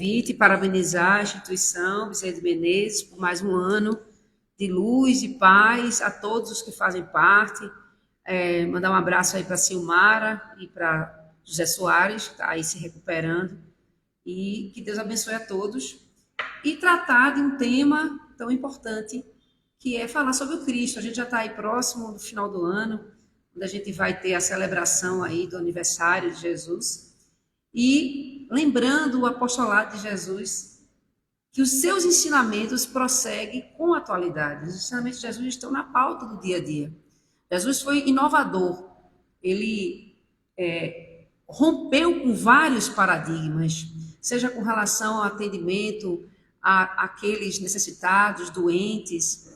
convite, parabenizar a instituição Bezerra de Menezes por mais um ano de luz e paz a todos os que fazem parte. Mandar um abraço aí para a Silmara e para José Soares, que está aí se recuperando. E que Deus abençoe a todos. E tratar de um tema tão importante, que é falar sobre o Cristo. A gente já está aí próximo do final do ano, onde a gente vai ter a celebração aí do aniversário de Jesus. E lembrando o apostolado de Jesus, que os seus ensinamentos prosseguem com a atualidade. Os ensinamentos de Jesus estão na pauta do dia a dia. Jesus foi inovador. Ele rompeu com vários paradigmas, seja com relação ao atendimento àqueles necessitados, doentes,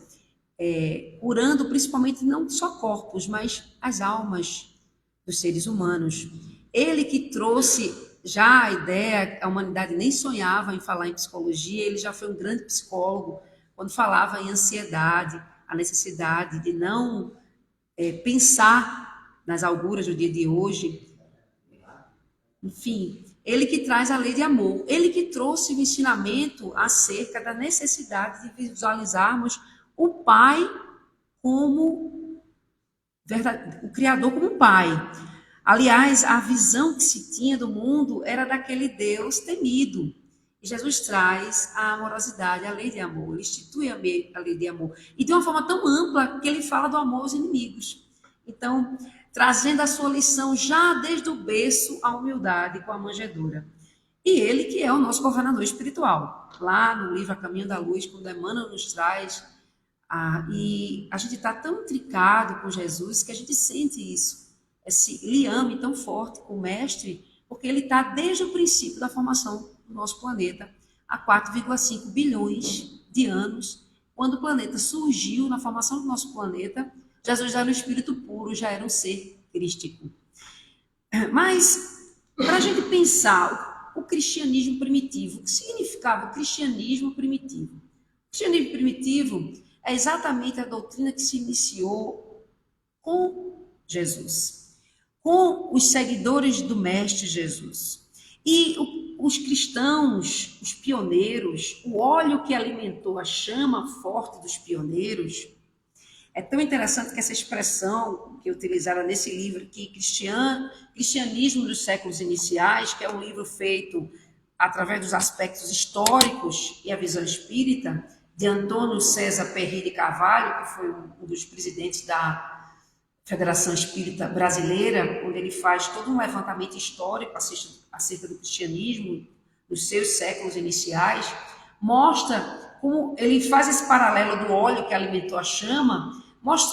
curando principalmente não só corpos, mas as almas dos seres humanos. Ele que trouxe já a ideia, a humanidade nem sonhava em falar em psicologia, ele já foi um grande psicólogo quando falava em ansiedade, a necessidade de não pensar nas alturas do dia de hoje. Enfim, ele que traz a lei de amor, ele que trouxe o ensinamento acerca da necessidade de visualizarmos o Pai como o Criador como Pai. Aliás, a visão que se tinha do mundo era daquele Deus temido. E Jesus traz a amorosidade, a lei de amor, ele institui a lei de amor. E de uma forma tão ampla que ele fala do amor aos inimigos. Então, trazendo a sua lição já desde o berço, a humildade com a manjedoura. E ele que é o nosso governador espiritual. Lá no livro A Caminho da Luz, quando Emmanuel nos traz, e a gente está tão intricado com Jesus que a gente sente isso. Esse liame tão forte com o mestre, porque ele está desde o princípio da formação do nosso planeta, há 4,5 bilhões de anos, quando o planeta surgiu, na formação do nosso planeta, Jesus já era um espírito puro, já era um ser crístico. Mas, para a gente pensar o cristianismo primitivo, o que significava o cristianismo primitivo? O cristianismo primitivo é exatamente a doutrina que se iniciou com Jesus, com os seguidores do Mestre Jesus. E os cristãos, os pioneiros, o óleo que alimentou a chama forte dos pioneiros, é tão interessante que essa expressão que utilizaram nesse livro aqui, Cristianismo dos Séculos Iniciais, que é um livro feito através dos aspectos históricos e a visão espírita, de Antônio César Perry de Carvalho, que foi um dos presidentes da Federação Espírita Brasileira, onde ele faz todo um levantamento histórico acerca do cristianismo, dos seus séculos iniciais, mostra como ele faz esse paralelo do óleo que alimentou a chama,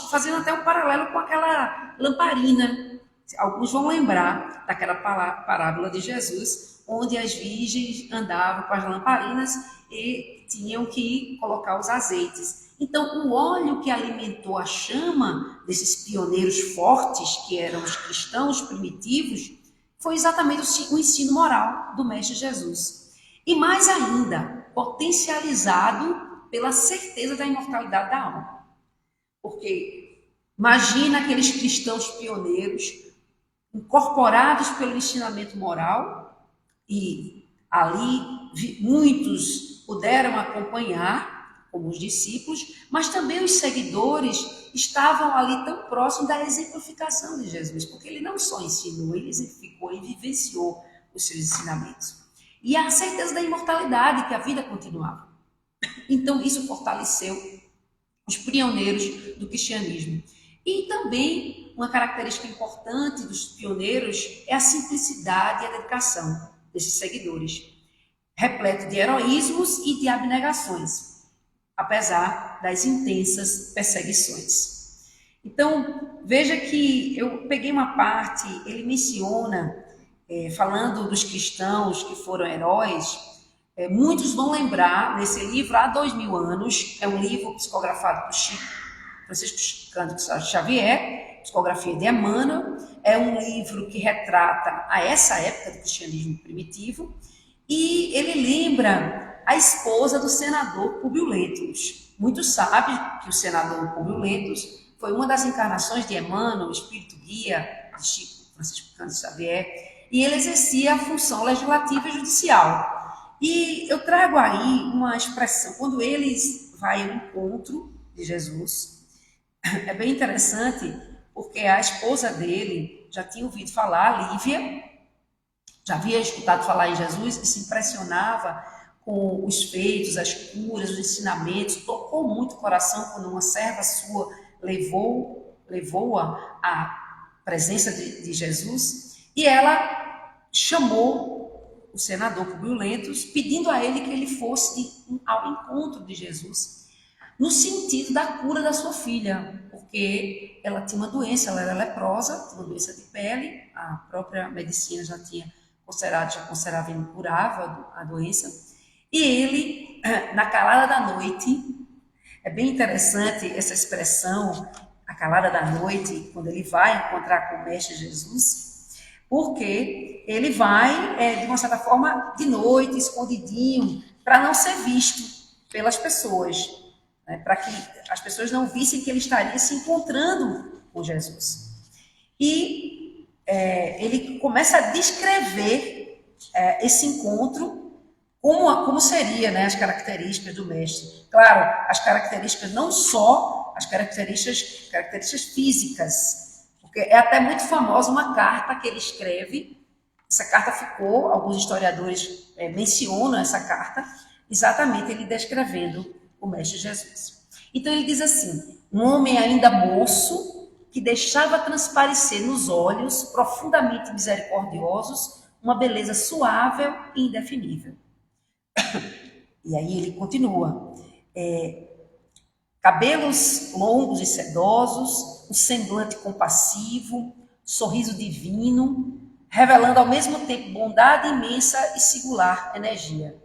fazendo até um paralelo com aquela lamparina. Alguns vão lembrar daquela parábola de Jesus, onde as virgens andavam com as lamparinas e tinham que colocar os azeites. Então, o óleo que alimentou a chama desses pioneiros fortes, que eram os cristãos primitivos, foi exatamente o ensino moral do Mestre Jesus. E mais ainda, potencializado pela certeza da imortalidade da alma. Porque imagina aqueles cristãos pioneiros incorporados pelo ensinamento moral, e ali muitos puderam acompanhar, como os discípulos, mas também os seguidores estavam ali tão próximos da exemplificação de Jesus, porque ele não só ensinou, ele exemplificou e vivenciou os seus ensinamentos. E a certeza da imortalidade, que a vida continuava. Então, isso fortaleceu os pioneiros do cristianismo. E também, uma característica importante dos pioneiros é a simplicidade e a dedicação desses seguidores, repleto de heroísmos e de abnegações, apesar das intensas perseguições. Então, veja que eu peguei uma parte, ele menciona, falando dos cristãos que foram heróis, muitos vão lembrar nesse livro, há 2000 anos, é um livro psicografado por Francisco Cândido Xavier, psicografia de Emmanuel, é um livro que retrata a essa época do cristianismo primitivo, e ele lembra a esposa do senador Públio Lentulus. Muitos sabem que o senador Públio Lentulus foi uma das encarnações de Emmanuel, o espírito guia de Chico Francisco Cândido Xavier, e ele exercia a função legislativa e judicial. E eu trago aí uma expressão, quando eles vai ao encontro de Jesus, é bem interessante, porque a esposa dele já tinha ouvido falar, Lívia, já havia escutado falar em Jesus e se impressionava com os feitos, as curas, os ensinamentos, tocou muito o coração quando uma serva sua levou-a à presença de Jesus, e ela chamou o senador Publio Lentulus, pedindo a ele que ele fosse ao encontro de Jesus, no sentido da cura da sua filha, porque ela tinha uma doença, ela era leprosa, tinha uma doença de pele, a própria medicina já considerava incurável a doença, e ele, na calada da noite, é bem interessante essa expressão, a calada da noite, quando ele vai encontrar com o Mestre Jesus, porque ele vai, de uma certa forma, de noite, escondidinho, para não ser visto pelas pessoas, né, para que as pessoas não vissem que ele estaria se encontrando com Jesus. E ele começa a descrever esse encontro, como seria, né, as características do mestre. Claro, as características não só as características físicas, porque é até muito famosa uma carta que ele escreve. Essa carta ficou, alguns historiadores mencionam essa carta, exatamente ele descrevendo o mestre Jesus. Então ele diz assim: um homem ainda moço, que deixava transparecer nos olhos, profundamente misericordiosos, uma beleza suave e indefinível. E aí ele continua: cabelos longos e sedosos, um semblante compassivo, sorriso divino, revelando ao mesmo tempo bondade imensa e singular energia.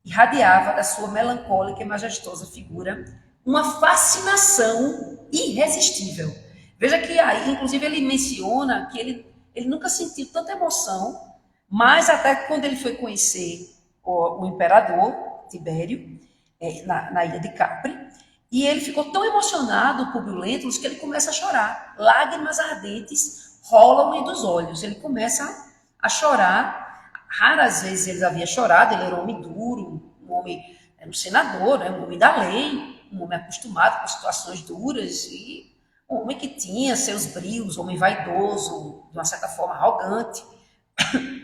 Irradiava da sua melancólica e majestosa figura uma fascinação irresistível. Veja que aí, inclusive, ele menciona que ele nunca sentiu tanta emoção, mas até quando ele foi conhecer o imperador Tibério, na ilha de Capri, e ele ficou tão emocionado, Publio Lentulus, que ele começa a chorar. Lágrimas ardentes rolam-lhe dos olhos. Ele começa a chorar. Raras vezes ele havia chorado, ele era um homem duro, um homem, um senador, né, um homem da lei, um homem acostumado com situações duras, e um homem que tinha seus brios, um homem vaidoso, de uma certa forma arrogante,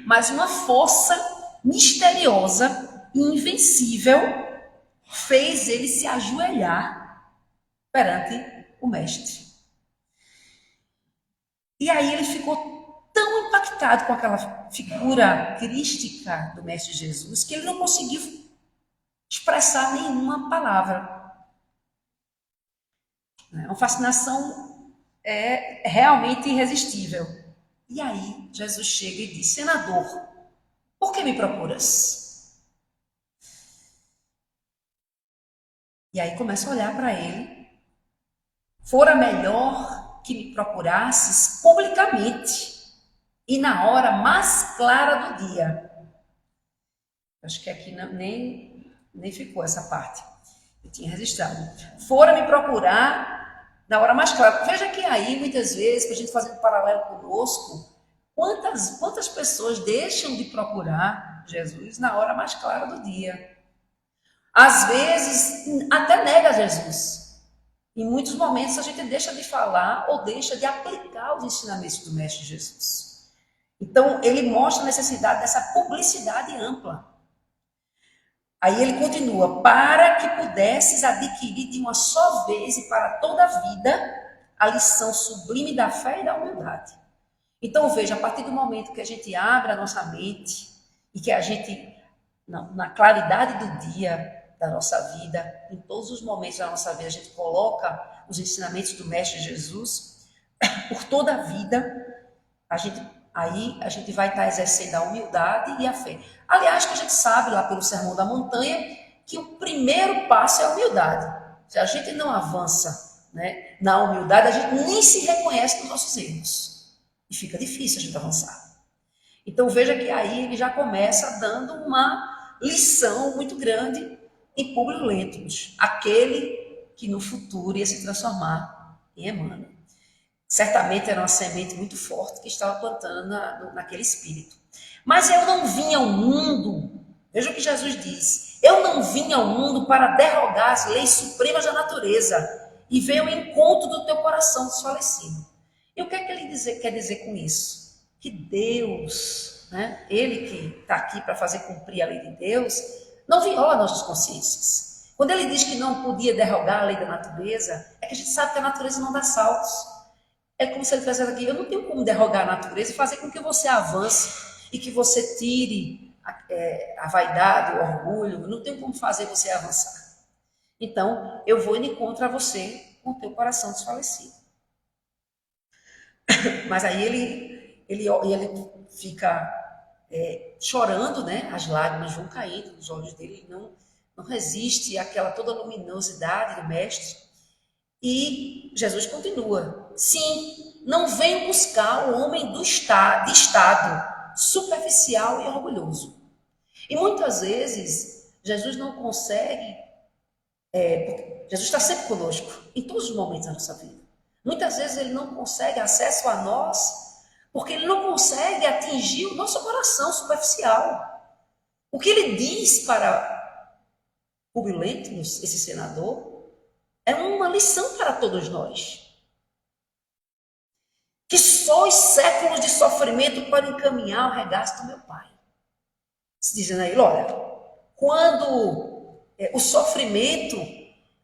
mas uma força misteriosa e invencível fez ele se ajoelhar perante o mestre. E aí ele ficou tão impactado com aquela figura crística do mestre Jesus que ele não conseguiu expressar nenhuma palavra. Uma fascinação realmente irresistível. E aí Jesus chega e diz: senador, por que me procuras? E aí começa a olhar para ele. Fora melhor que me procurasses publicamente e na hora mais clara do dia. Acho que aqui nem ficou essa parte. Eu tinha registrado. Fora me procurar na hora mais clara. Veja que aí, muitas vezes, para a gente fazer um paralelo conosco, quantas pessoas deixam de procurar Jesus na hora mais clara do dia? Às vezes, até nega Jesus. Em muitos momentos, a gente deixa de falar ou deixa de aplicar os ensinamentos do Mestre Jesus. Então, ele mostra a necessidade dessa publicidade ampla. Aí ele continua: para que pudesses adquirir de uma só vez e para toda a vida a lição sublime da fé e da humildade. Então, veja, a partir do momento que a gente abre a nossa mente e que a gente, na claridade do dia da nossa vida, em todos os momentos da nossa vida, a gente coloca os ensinamentos do Mestre Jesus, por toda a vida, aí a gente vai estar exercendo a humildade e a fé. Aliás, que a gente sabe lá pelo Sermão da Montanha que o primeiro passo é a humildade. Se a gente não avança, né, na humildade, a gente nem se reconhece nos nossos erros. E fica difícil a gente avançar. Então veja que aí ele já começa dando uma lição muito grande em Publio Lentulus, aquele que no futuro ia se transformar em Emmanuel. Certamente era uma semente muito forte que estava plantando naquele espírito. Mas eu não vim ao mundo Veja o que Jesus diz: eu não vim ao mundo para derrogar as leis supremas da natureza e veio ao encontro do teu coração desfalecido. E o que é que quer dizer com isso? Que Deus, né, ele que está aqui para fazer cumprir a lei de Deus, não viola nossas consciências. Quando ele diz que não podia derrogar a lei da natureza, é que a gente sabe que a natureza não dá saltos. É como se ele estivesse aqui: eu não tenho como derrogar a natureza e fazer com que você avance e que você tire a vaidade, o orgulho. Eu não tenho como fazer você avançar. Então, eu vou indo contra você com o teu coração desfalecido. Mas aí ele fica chorando, né? As lágrimas vão caindo nos olhos dele, ele não resiste àquela toda luminosidade do mestre. E Jesus continua: sim, não venho buscar o homem de estado superficial e orgulhoso. E muitas vezes Jesus não consegue, porque Jesus está sempre conosco, em todos os momentos da nossa vida. Muitas vezes ele não consegue acesso a nós, porque ele não consegue atingir o nosso coração superficial. O que ele diz para Publio Lentulus, esse senador, é uma lição para todos nós. Que sois séculos de sofrimento para encaminhar o regaço do meu Pai. Se dizendo a ele: olha, quando o sofrimento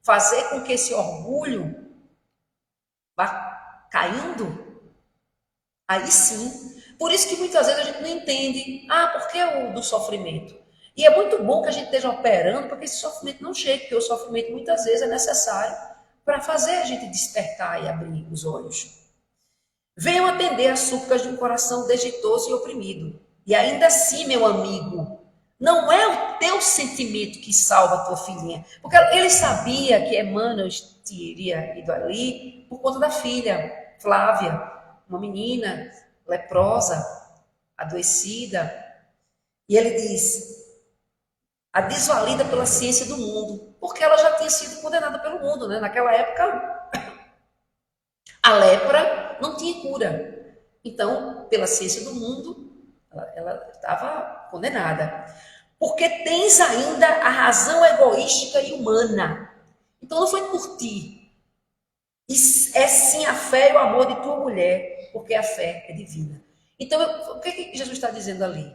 fazer com que esse orgulho vá caindo, aí sim. Por isso que muitas vezes a gente não entende: por que o do sofrimento? E é muito bom que a gente esteja operando para que esse sofrimento não chegue, porque o sofrimento muitas vezes é necessário para fazer a gente despertar e abrir os olhos. Venham atender às súplicas de um coração desditoso e oprimido. E ainda assim, meu amigo, não é o teu sentimento que salva a tua filhinha. Porque ele sabia que Emmanuel teria ido ali por conta da filha, Flávia, uma menina leprosa, adoecida. E ele diz: a desvalida pela ciência do mundo, porque ela já tinha sido condenada pelo mundo, né? Naquela época, a lepra não tinha cura. Então, pela ciência do mundo, ela estava condenada. Porque tens ainda a razão egoística e humana. Então, não foi por ti. É sim a fé e o amor de tua mulher, porque a fé é divina. Então, o que Jesus está dizendo ali?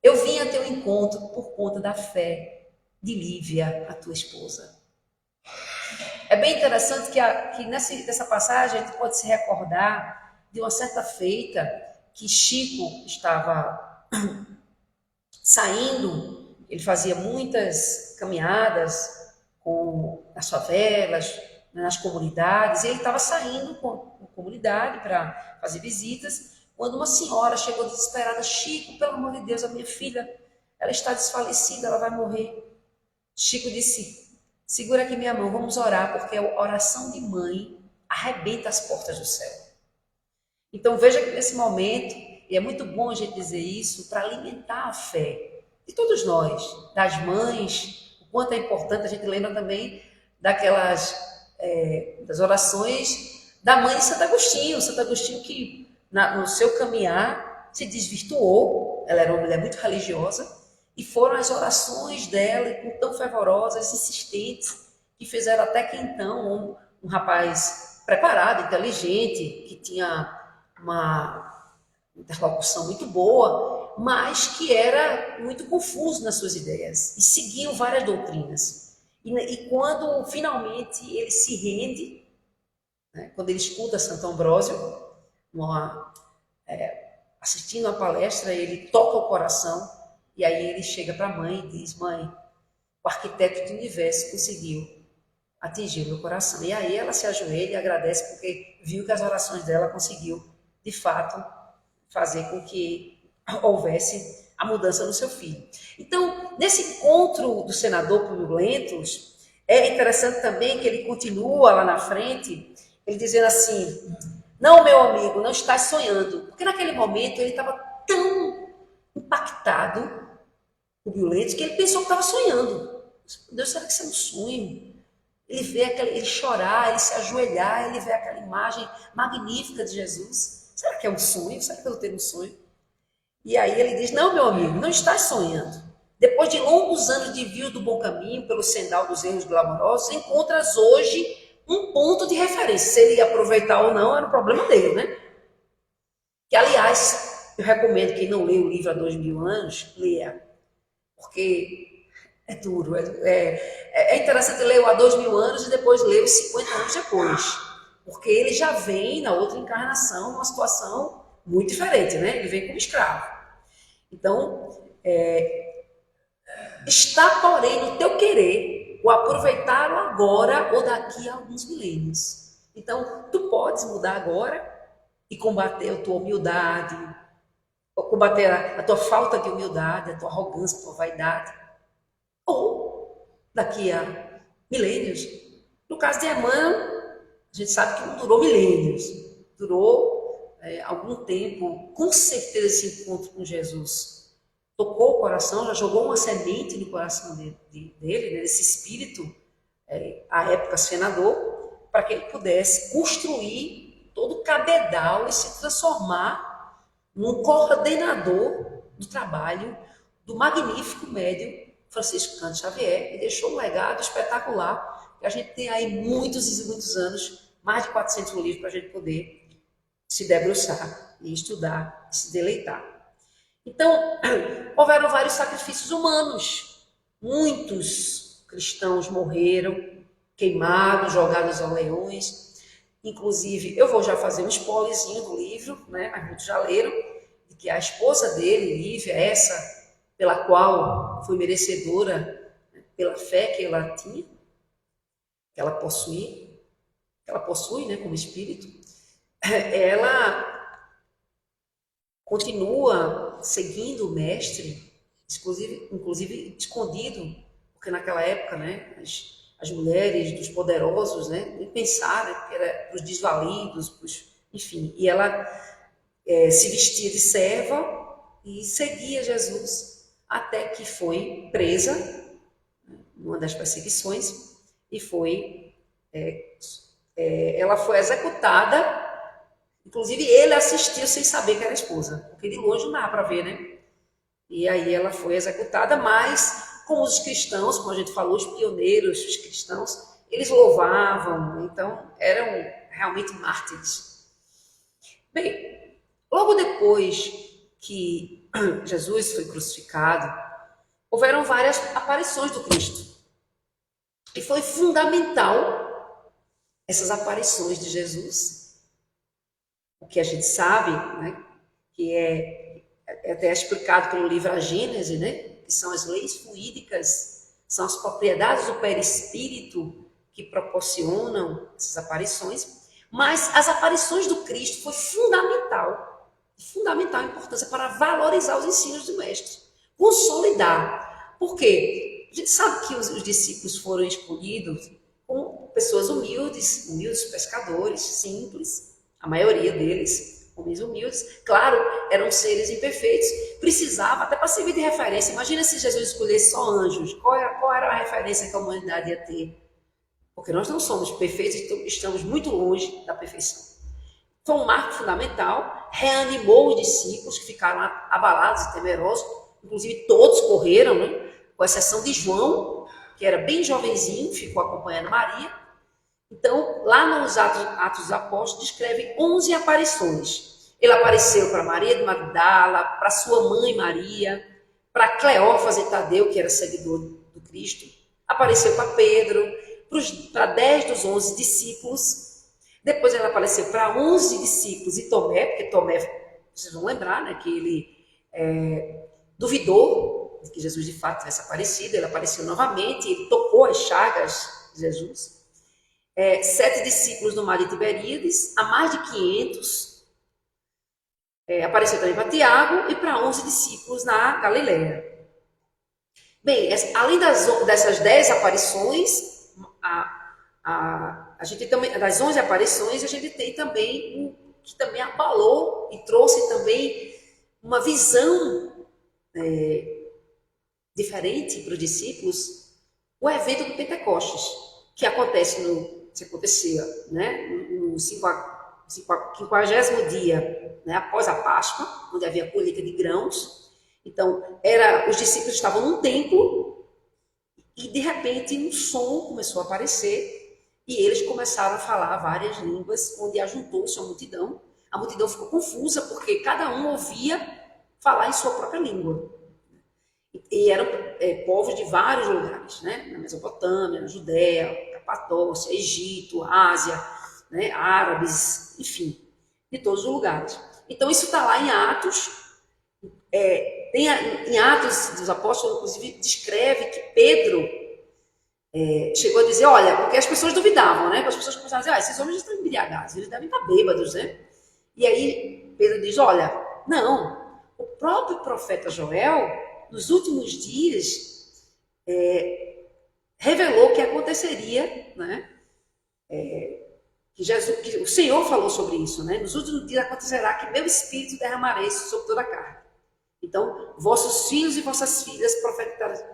Eu vim a teu encontro por conta da fé de Lívia, a tua esposa. É bem interessante que nessa passagem a gente pode se recordar de uma certa feita que Chico estava saindo. Ele fazia muitas caminhadas nas favelas, nas comunidades, e ele estava saindo com a comunidade para fazer visitas, quando uma senhora chegou desesperada: Chico, pelo amor de Deus, a minha filha, ela está desfalecida, ela vai morrer. Chico disse: segura aqui minha mão, vamos orar, porque a oração de mãe arrebenta as portas do céu. Então veja que nesse momento, e é muito bom a gente dizer isso, para alimentar a fé de todos nós, das mães, o quanto é importante. A gente lembra também das orações da mãe de Santo Agostinho que no seu caminhar se desvirtuou. Ela era uma mulher muito religiosa, e foram as orações dela, tão fervorosas, insistentes, que fizeram até que então um rapaz preparado, inteligente, que tinha uma interlocução muito boa, mas que era muito confuso nas suas ideias e seguiam várias doutrinas. E quando finalmente ele se rende, né, quando ele escuta Santo Ambrósio, assistindo a palestra, ele toca o coração, e aí ele chega para a mãe e diz: mãe, o arquiteto do universo conseguiu atingir o meu coração. E aí ela se ajoelha e agradece, porque viu que as orações dela conseguiu, de fato, fazer com que houvesse a mudança no seu filho. Então, nesse encontro do senador Publio Lentulus, é interessante também que ele continua lá na frente, ele dizendo assim: não, meu amigo, não estás sonhando. Porque naquele momento ele estava tão impactado, Publio Lentulus, que ele pensou que estava sonhando. Deus, será que isso é um sonho? Ele vê ele chorar, ele se ajoelhar, ele vê aquela imagem magnífica de Jesus. Será que é um sonho? Será que eu estou tendo um sonho? E aí ele diz: não, meu amigo, não estás sonhando. depois de longos anos de vio do bom caminho, pelo sendal dos erros glamourosos, encontras hoje um ponto de referência. Se ele ia aproveitar ou não, era o problema dele, né? Que, aliás, eu recomendo quem não lê o livro há 2000 anos, leia. Porque é duro. É interessante ler o há 2000 anos e depois ler os 50 anos depois. Porque ele já vem na outra encarnação, numa situação muito diferente, né? Ele vem como escravo. Então, está, porém, no teu querer o aproveitar o agora ou daqui a alguns milênios. Então, tu podes mudar agora e combater a tua humildade, combater a tua falta de humildade, a tua arrogância, a tua vaidade. Ou daqui a milênios. No caso de Emmanuel, a gente sabe que não durou milênios, durou algum tempo. Com certeza esse encontro com Jesus tocou o coração, já jogou uma semente no coração dele, desse espírito, à época senador, para que ele pudesse construir todo o cabedal e se transformar num coordenador do trabalho do magnífico médium Francisco Cândido Xavier, e deixou um legado espetacular, que a gente tem aí muitos e muitos anos, mais de 400 livros para a gente poder se debruçar e estudar, e se deleitar. Então, houveram vários sacrifícios humanos. Muitos cristãos morreram, queimados, jogados aos leões. Inclusive, eu vou já fazer um spoilerzinho do livro, né? Mas muitos já leram, de que a esposa dele, Lívia, essa pela qual foi merecedora, né, pela fé que ela tinha, que ela possui, né, como espírito, ela continua seguindo o mestre, inclusive escondido, porque naquela época, né, as mulheres dos poderosos, né, nem pensaram, né, que era para os desvalidos, enfim, e ela se vestia de serva e seguia Jesus, até que foi presa, né, numa das perseguições, e ela foi executada. Inclusive, ele assistiu sem saber que era esposa, porque de longe não dá para ver, né? E aí ela foi executada, mas como os cristãos, como a gente falou, os pioneiros, os cristãos, eles louvavam, então eram realmente mártires. Bem, logo depois que Jesus foi crucificado, houveram várias aparições do Cristo. E foi fundamental essas aparições de Jesus. O que a gente sabe, né, que é até explicado pelo livro A Gênese, né, que são as leis fluídicas, são as propriedades do perispírito que proporcionam essas aparições, mas as aparições do Cristo foi fundamental importância para valorizar os ensinos do Mestre, consolidar. Por quê? A gente sabe que os discípulos foram escolhidos como pessoas humildes pescadores, simples, a maioria deles, homens humildes. Claro, eram seres imperfeitos, precisava, até para servir de referência. Imagina se Jesus escolhesse só anjos, qual era a referência que a humanidade ia ter? Porque nós não somos perfeitos, então estamos muito longe da perfeição. Foi um marco fundamental, reanimou os discípulos que ficaram abalados e temerosos, inclusive todos correram, né? Com exceção de João, que era bem jovenzinho, ficou acompanhando Maria. Então, lá nos Atos dos Apóstolos, descreve 11 aparições. Ele apareceu para Maria de Magdala, para sua mãe Maria, para Cleófas e Tadeu, que era seguidor do Cristo. Apareceu para Pedro, para 10 dos 11 discípulos. Depois ele apareceu para 11 discípulos e Tomé, porque Tomé, vocês vão lembrar, né, que ele duvidou de que Jesus de fato tivesse aparecido. Ele apareceu novamente, ele tocou as chagas de Jesus. 7 discípulos no mar de Tiberíades, a mais de 500. Apareceu também para Tiago e para 11 discípulos na Galileia. Bem, além dessas 10 aparições, a gente tem também, das 11 aparições, a gente tem também que também abalou e trouxe também uma visão diferente para os discípulos, o evento do Pentecostes, que acontecia, né, no 50º dia, né, após a Páscoa, onde havia colheita de grãos. Então, os discípulos estavam num templo e, de repente, um som começou a aparecer e eles começaram a falar várias línguas, onde ajuntou-se a multidão. A multidão ficou confusa porque cada um ouvia falar em sua própria língua. E eram povos de vários lugares, né? Na Mesopotâmia, na Judéia, Capadócia, Egito, Ásia, né? Árabes, enfim, de todos os lugares. Então, isso está lá em Atos. Em Atos dos Apóstolos, inclusive, descreve que Pedro chegou a dizer, olha, porque as pessoas duvidavam, né? As pessoas começaram a dizer, esses homens estão embriagados, eles devem estar bêbados, né? E aí Pedro diz, olha, não, o próprio profeta Joel, nos últimos dias, revelou que aconteceria, né? Que o Senhor falou sobre isso, né? Nos últimos dias acontecerá que meu espírito derramarei sobre toda a carne. Então, vossos filhos e vossas filhas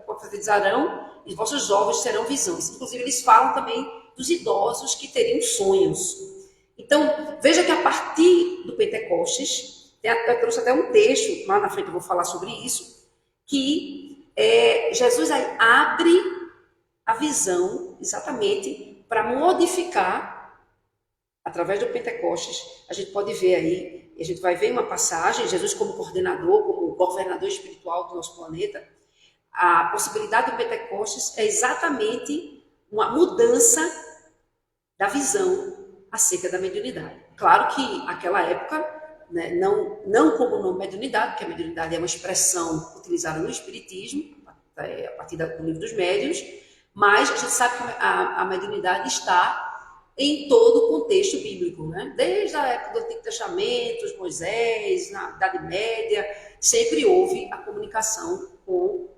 profetizarão e vossos jovens terão visões. Inclusive, eles falam também dos idosos que teriam sonhos. Então, veja que a partir do Pentecostes, eu trouxe até um texto, lá na frente eu vou falar sobre isso, que Jesus aí abre a visão exatamente para modificar, através do Pentecostes, a gente pode ver aí, a gente vai ver uma passagem, Jesus como coordenador, como governador espiritual do nosso planeta, a possibilidade do Pentecostes é exatamente uma mudança da visão acerca da mediunidade. Claro que naquela época, né, não como nome mediunidade, porque a mediunidade é uma expressão utilizada no Espiritismo, a partir do Livro dos Médiuns, mas a gente sabe que a mediunidade está em todo o contexto bíblico, né? Desde a época do Antigo Testamento, Moisés, na Idade Média, sempre houve a comunicação com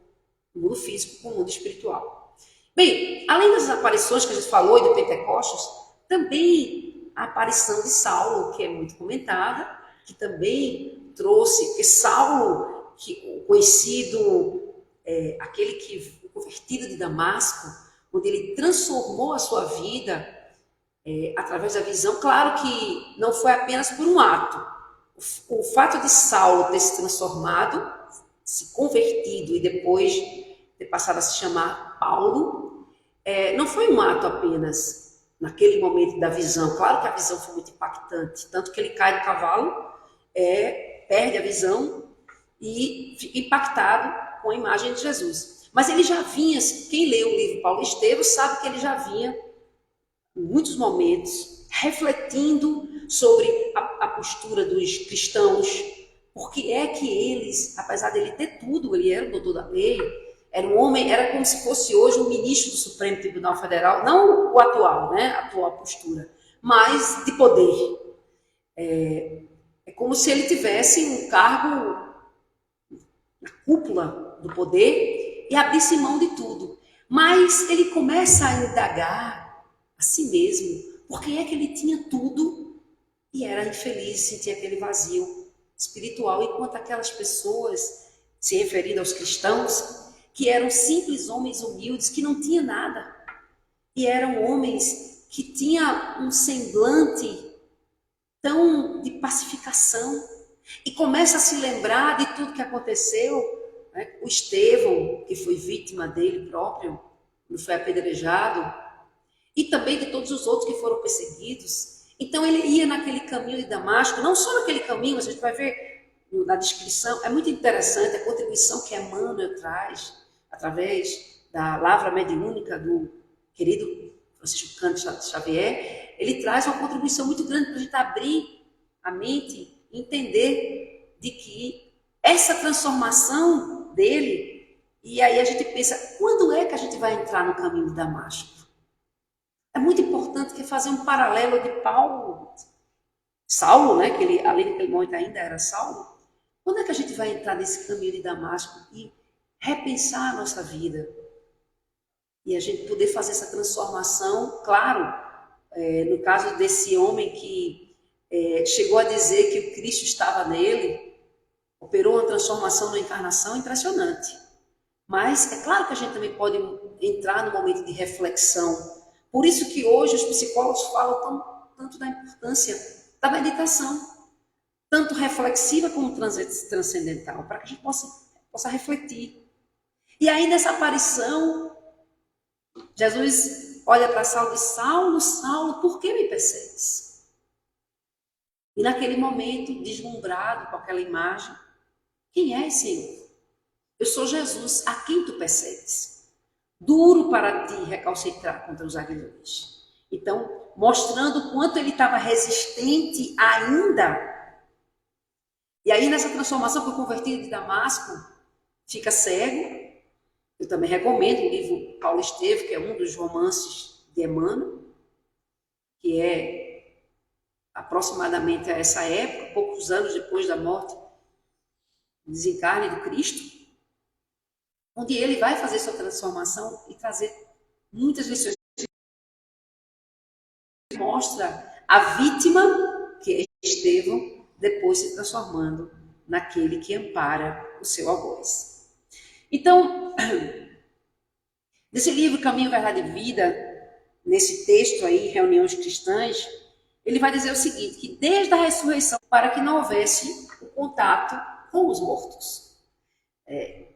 o mundo físico, com o mundo espiritual. Bem, além das aparições que a gente falou e do Pentecostes, também a aparição de Saulo, que é muito comentada, que também trouxe, que Saulo, que o conhecido, aquele que o convertido de Damasco, onde ele transformou a sua vida através da visão. Claro que não foi apenas por um ato. O fato de Saulo ter se transformado, se convertido e depois ter passado a se chamar Paulo, não foi um ato apenas naquele momento da visão. Claro que a visão foi muito impactante, tanto que ele cai do cavalo, perde a visão e fica impactado com a imagem de Jesus. Mas ele já vinha, quem lê o livro Paulo Estevam sabe que ele já vinha em muitos momentos, refletindo sobre a postura dos cristãos, porque é que eles, apesar dele ter tudo, ele era o doutor da lei, era um homem, era como se fosse hoje um ministro do Supremo Tribunal Federal, não o atual, né, a atual postura, mas de poder. É como se ele tivesse um cargo na cúpula do poder e abrisse mão de tudo. Mas ele começa a indagar a si mesmo, porque é que ele tinha tudo e era infeliz, sentia aquele vazio espiritual, enquanto aquelas pessoas, se referindo aos cristãos, que eram simples homens humildes, que não tinham nada, e eram homens que tinham um semblante tão de pacificação, e começa a se lembrar de tudo que aconteceu, né? O Estevão, que foi vítima dele próprio, não foi apedrejado, e também de todos os outros que foram perseguidos. Então ele ia naquele caminho de Damasco, não só naquele caminho, mas a gente vai ver na descrição, é muito interessante a contribuição que Emmanuel traz, através da lavra mediúnica do querido Francisco Cândido Xavier. Ele traz uma contribuição muito grande para a gente abrir a mente e entender de que essa transformação dele, e aí a gente pensa, quando é que a gente vai entrar no caminho de Damasco? É muito importante que fazer um paralelo de Saulo, né, que ele, além daquele momento ainda era Saulo. Quando é que a gente vai entrar nesse caminho de Damasco e repensar a nossa vida? E a gente poder fazer essa transformação, claro, no caso desse homem que chegou a dizer que o Cristo estava nele, operou uma transformação na encarnação impressionante. Mas é claro que a gente também pode entrar no momento de reflexão. Por isso que hoje os psicólogos falam tanto da importância da meditação, tanto reflexiva como transcendental, para que a gente possa possa refletir. E aí, nessa aparição, Jesus olha para Saulo e diz: Saulo, Saulo, por que me persegues? E naquele momento, deslumbrado com aquela imagem, quem és, Senhor? Eu sou Jesus, a quem tu persegues. Duro para ti recalcitrar contra os aguilhões. Então, mostrando o quanto ele estava resistente ainda. E aí, nessa transformação, foi convertido de Damasco, fica cego. Eu também recomendo o livro Paulo Estevo, que é um dos romances de Emmanuel, que é aproximadamente a essa época, poucos anos depois da morte, desencarne do Cristo, onde ele vai fazer sua transformação e trazer muitas lições. Mostra a vítima, que é Estevão, depois se transformando naquele que ampara o seu algoz. Então, nesse livro Caminho, Verdade e Vida, nesse texto aí, Reuniões Cristãs, ele vai dizer o seguinte, que desde a ressurreição, para que não houvesse o contato com os mortos.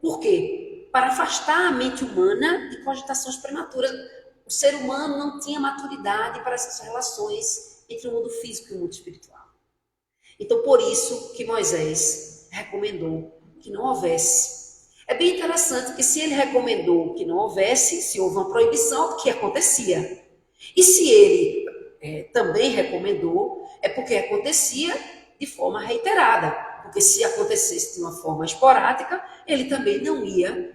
Por quê? Para afastar a mente humana de cogitações prematuras. O ser humano não tinha maturidade para essas relações entre o mundo físico e o mundo espiritual. Então, por isso que Moisés recomendou que não houvesse. É bem interessante que se ele recomendou que não houvesse, se houve uma proibição, o que acontecia? E se ele também recomendou, é porque acontecia de forma reiterada. Porque se acontecesse de uma forma esporádica, ele também não ia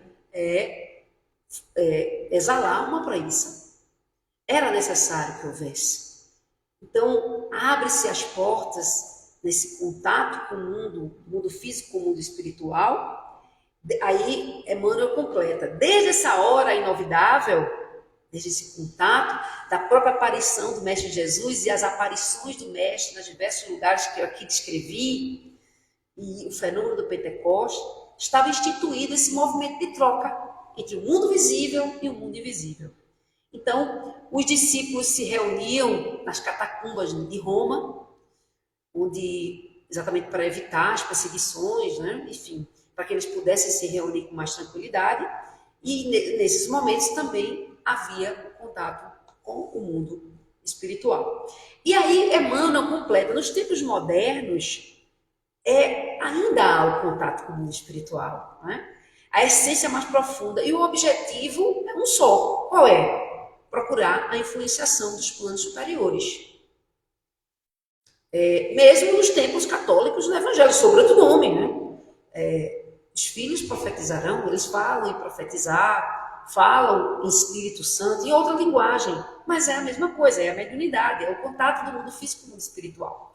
exalar uma proibição. Era necessário que houvesse. Então, abre-se as portas nesse contato com o mundo físico, com o mundo espiritual. Aí, Emmanuel completa. Desde essa hora inovidável, desde esse contato, da própria aparição do Mestre Jesus e as aparições do Mestre nos diversos lugares que eu aqui descrevi, e o fenômeno do Pentecostes, estava instituído esse movimento de troca entre o mundo visível e o mundo invisível. Então, os discípulos se reuniam nas catacumbas de Roma, onde, exatamente para evitar as perseguições, né? Enfim, para que eles pudessem se reunir com mais tranquilidade, e nesses momentos também havia o contato com o mundo espiritual. E aí Emmanuel completa, nos tempos modernos, ainda há o contato com o mundo espiritual, né? A essência mais profunda, e o objetivo é um só. Qual é? Procurar a influenciação dos planos superiores. Mesmo nos tempos católicos do Evangelho, sob outro nome, né? Os filhos profetizarão, eles falam em profetizar, falam em Espírito Santo, em outra linguagem, mas é a mesma coisa, é a mediunidade, é o contato do mundo físico com o mundo espiritual.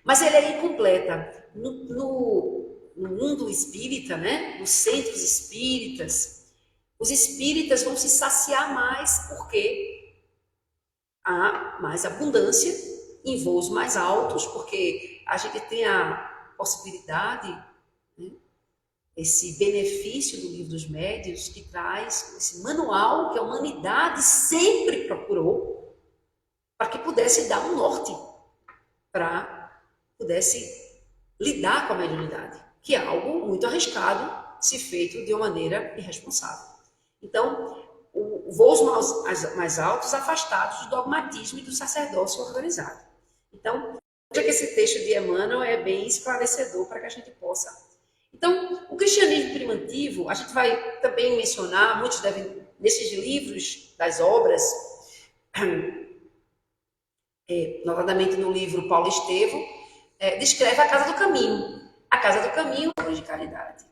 Mas ele aí completa, no mundo espírita, né? Nos centros espíritas, os espíritas vão se saciar mais porque há mais abundância em voos mais altos, porque a gente tem a possibilidade, né, esse benefício do Livro dos Médiuns, que traz esse manual que a humanidade sempre procurou para que pudesse dar um norte, para pudesse lidar com a mediunidade, que é algo muito arriscado se feito de uma maneira irresponsável. Então, voos mais altos, afastados do dogmatismo e do sacerdócio organizado. Então, veja que esse texto de Emmanuel é bem esclarecedor para que a gente possa. Então, o cristianismo primitivo, a gente vai também mencionar, muitos devem, nesses livros, das obras, novamente no livro Paulo Estevo, descreve a Casa do Caminho. A Casa do Caminho é de caridade.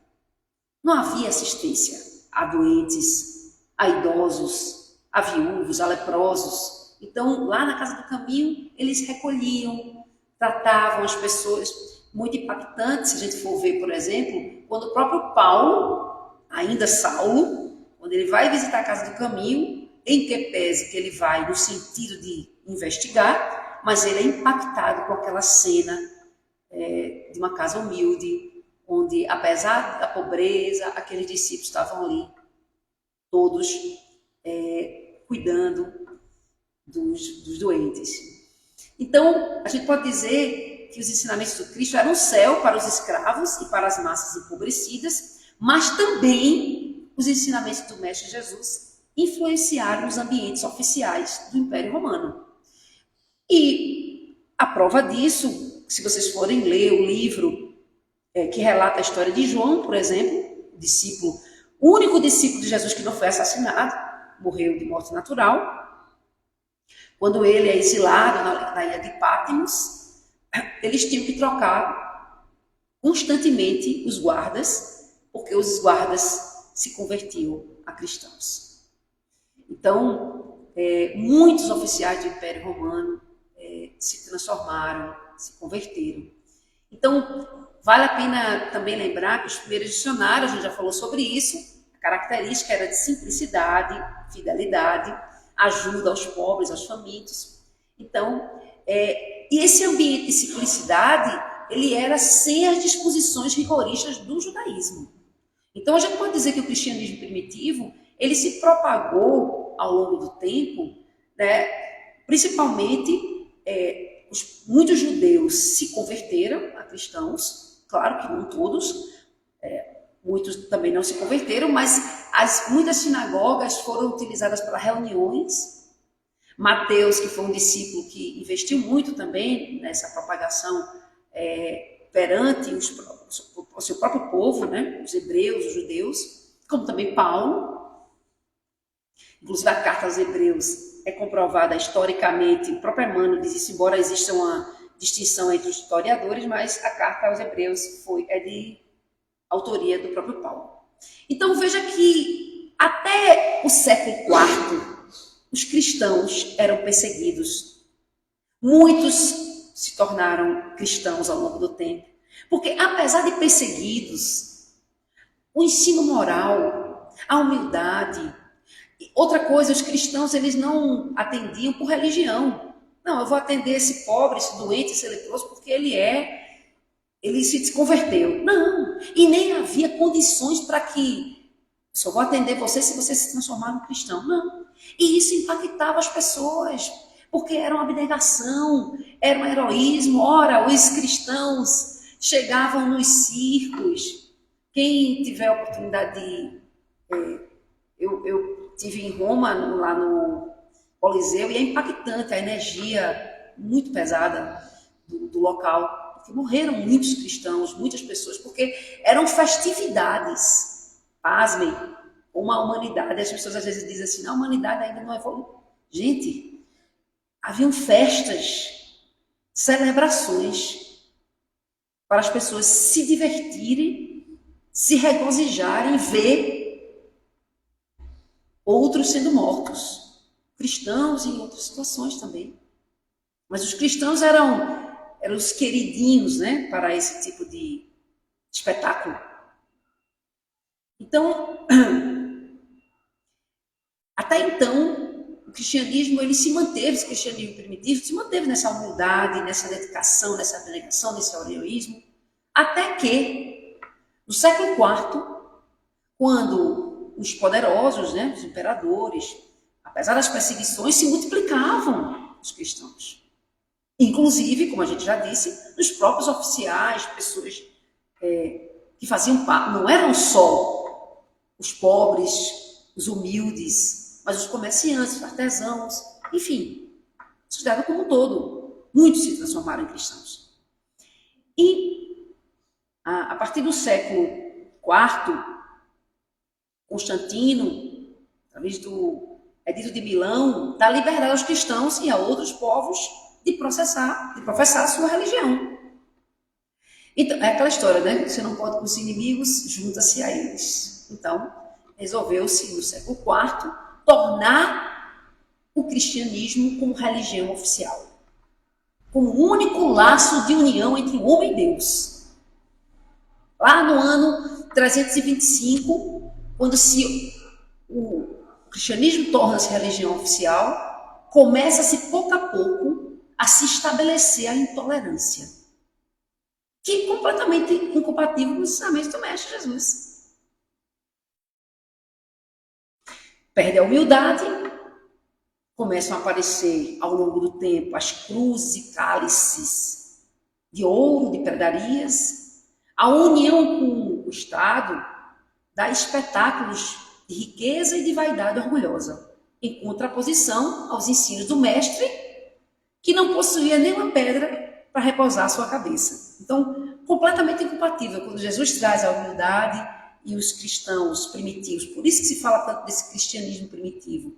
Não havia assistência a doentes, a idosos, a viúvos, a leprosos. Então, lá na Casa do Caminho, eles recolhiam, tratavam as pessoas. Muito impactante, se a gente for ver, por exemplo, quando o próprio Paulo, ainda Saulo, quando ele vai visitar a Casa do Caminho, em que pese que ele vai no sentido de investigar, mas ele é impactado com aquela cena de uma casa humilde, onde, apesar da pobreza, aqueles discípulos estavam ali, todos cuidando dos doentes. Então, a gente pode dizer que os ensinamentos do Cristo eram um céu para os escravos e para as massas empobrecidas, Mas também os ensinamentos do Mestre Jesus influenciaram os ambientes oficiais do Império Romano. E a prova disso, se vocês forem ler o livro que relata a história de João, por exemplo, o único discípulo de Jesus que não foi assassinado, morreu de morte natural. Quando ele é exilado na ilha de Patmos, eles tinham que trocar constantemente os guardas, porque os guardas se convertiam a cristãos. Então, muitos oficiais do Império Romano se transformaram, se converteram. Então, vale a pena também lembrar que os primeiros dicionários, a gente já falou sobre isso, a característica era de simplicidade, fidelidade, ajuda aos pobres, aos famintos. Então, e esse ambiente de simplicidade, ele era sem as disposições rigoristas do judaísmo. Então, a gente pode dizer que o cristianismo primitivo, ele se propagou ao longo do tempo, né, principalmente muitos judeus se converteram a cristãos, claro que não todos, muitos também não se converteram, mas muitas sinagogas foram utilizadas para reuniões. Mateus, que foi um discípulo que investiu muito também nessa propagação perante o seu próprio povo, né? Os hebreus, os judeus, como também Paulo. Inclusive a carta aos Hebreus é comprovada historicamente, o próprio Emmanuel diz isso, embora exista uma distinção entre os historiadores, mas a carta aos Hebreus é de autoria do próprio Paulo. Então veja que até o século IV, os cristãos eram perseguidos. Muitos se tornaram cristãos ao longo do tempo, porque apesar de perseguidos, o ensino moral, a humildade. Outra coisa, os cristãos, eles não atendiam por religião. Não, eu vou atender esse pobre, esse doente, esse leproso, porque ele se converteu. Não, e nem havia condições para que só vou atender você se você se transformar num cristão. Não, e isso impactava as pessoas, porque era uma abnegação, era um heroísmo. Ora, os cristãos chegavam nos circos. Quem tiver a oportunidade de... Eu estive em Roma, lá no Coliseu, e é impactante a energia muito pesada do local, porque morreram muitos cristãos, muitas pessoas, porque eram festividades. Pasmem, uma humanidade, as pessoas às vezes dizem assim, a humanidade ainda não evoluiu. Gente, haviam festas, celebrações, para as pessoas se divertirem, se regozijarem, ver outros sendo mortos, cristãos em outras situações também. Mas os cristãos eram os queridinhos, né, para esse tipo de espetáculo. Então, até então, o cristianismo, ele se manteve, esse cristianismo primitivo, se manteve nessa humildade, nessa dedicação, nessa abnegação, nesse heroísmo, até que, no século IV, quando os poderosos, né, os imperadores, apesar das perseguições, se multiplicavam os cristãos. Inclusive, como a gente já disse, os próprios oficiais, pessoas que faziam parte, não eram só os pobres, os humildes, mas os comerciantes, os artesãos, enfim, a sociedade como um todo. Muitos se transformaram em cristãos. E, a partir do século IV, Constantino, através do Edito de Milão, dá liberdade aos cristãos e a outros povos de professar a sua religião. Então, é aquela história, né? Você não pode com os inimigos, junta-se a eles. Então, resolveu-se no século IV tornar o cristianismo como religião oficial, como o único laço de união entre o homem e Deus. Lá no ano 325, quando o cristianismo torna-se religião oficial, começa-se pouco a pouco a se estabelecer a intolerância, que é completamente incompatível com os ensinamentos do Mestre Jesus. Perde a humildade, começam a aparecer ao longo do tempo as cruzes e cálices de ouro, de pregarias, a união com o Estado, dá espetáculos de riqueza e de vaidade orgulhosa, em contraposição aos ensinos do mestre, que não possuía nenhuma pedra para repousar a sua cabeça. Então, completamente incompatível quando Jesus traz a humildade e os cristãos primitivos. Por isso que se fala tanto desse cristianismo primitivo,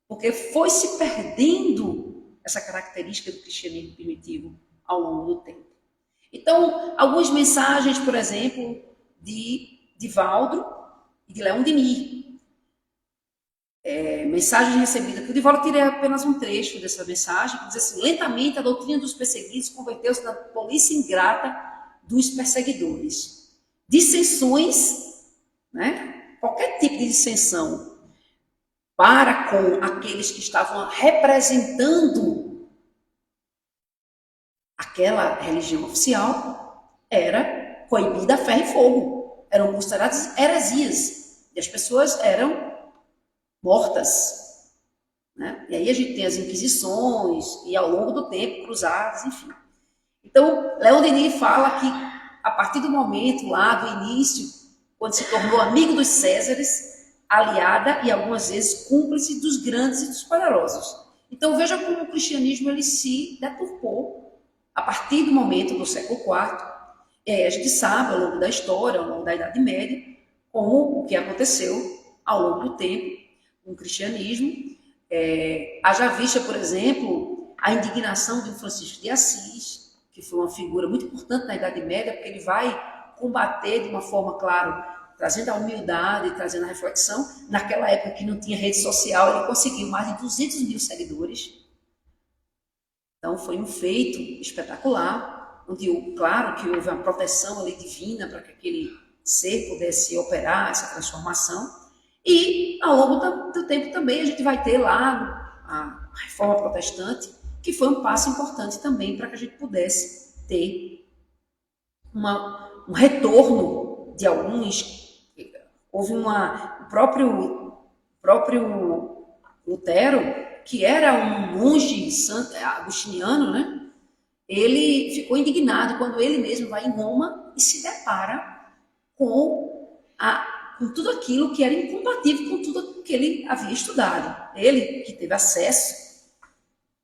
porque foi se perdendo essa característica do cristianismo primitivo ao longo do tempo. Então, algumas mensagens, por exemplo, de Divaldo e de Leon Denis. Mensagem recebida por Divaldo, eu tirei apenas um trecho dessa mensagem, que diz assim: lentamente a doutrina dos perseguidos converteu-se na polícia ingrata dos perseguidores. Dissensões, né? Qualquer tipo de dissensão para com aqueles que estavam representando aquela religião oficial era coibida a ferro e fogo. Eram consideradas heresias. E as pessoas eram mortas. Né? E aí a gente tem as inquisições e ao longo do tempo cruzadas, enfim. Então, Leon Denis fala que a partir do momento lá do início, quando se tornou amigo dos Césares, aliada e algumas vezes cúmplice dos grandes e dos poderosos. Então veja como o cristianismo ele se deturpou a partir do momento do século IV. A gente sabe ao longo da história, ao longo da Idade Média, como o que aconteceu ao longo do tempo com o cristianismo. Haja vista, por exemplo, a indignação de Francisco de Assis, que foi uma figura muito importante na Idade Média, porque ele vai combater de uma forma, claro, trazendo a humildade, trazendo a reflexão. Naquela época que não tinha rede social, ele conseguiu mais de 200 mil seguidores. Então foi um feito espetacular, onde, claro, que houve uma proteção ali divina para que aquele ser pudesse operar essa transformação. E ao longo do tempo também a gente vai ter lá a Reforma Protestante, que foi um passo importante também para que a gente pudesse ter um retorno de alguns. Houve o próprio Lutero, que era um monge agostiniano, né? Ele ficou indignado quando ele mesmo vai em Roma e se depara com tudo aquilo que era incompatível com tudo que ele havia estudado. Ele, que teve acesso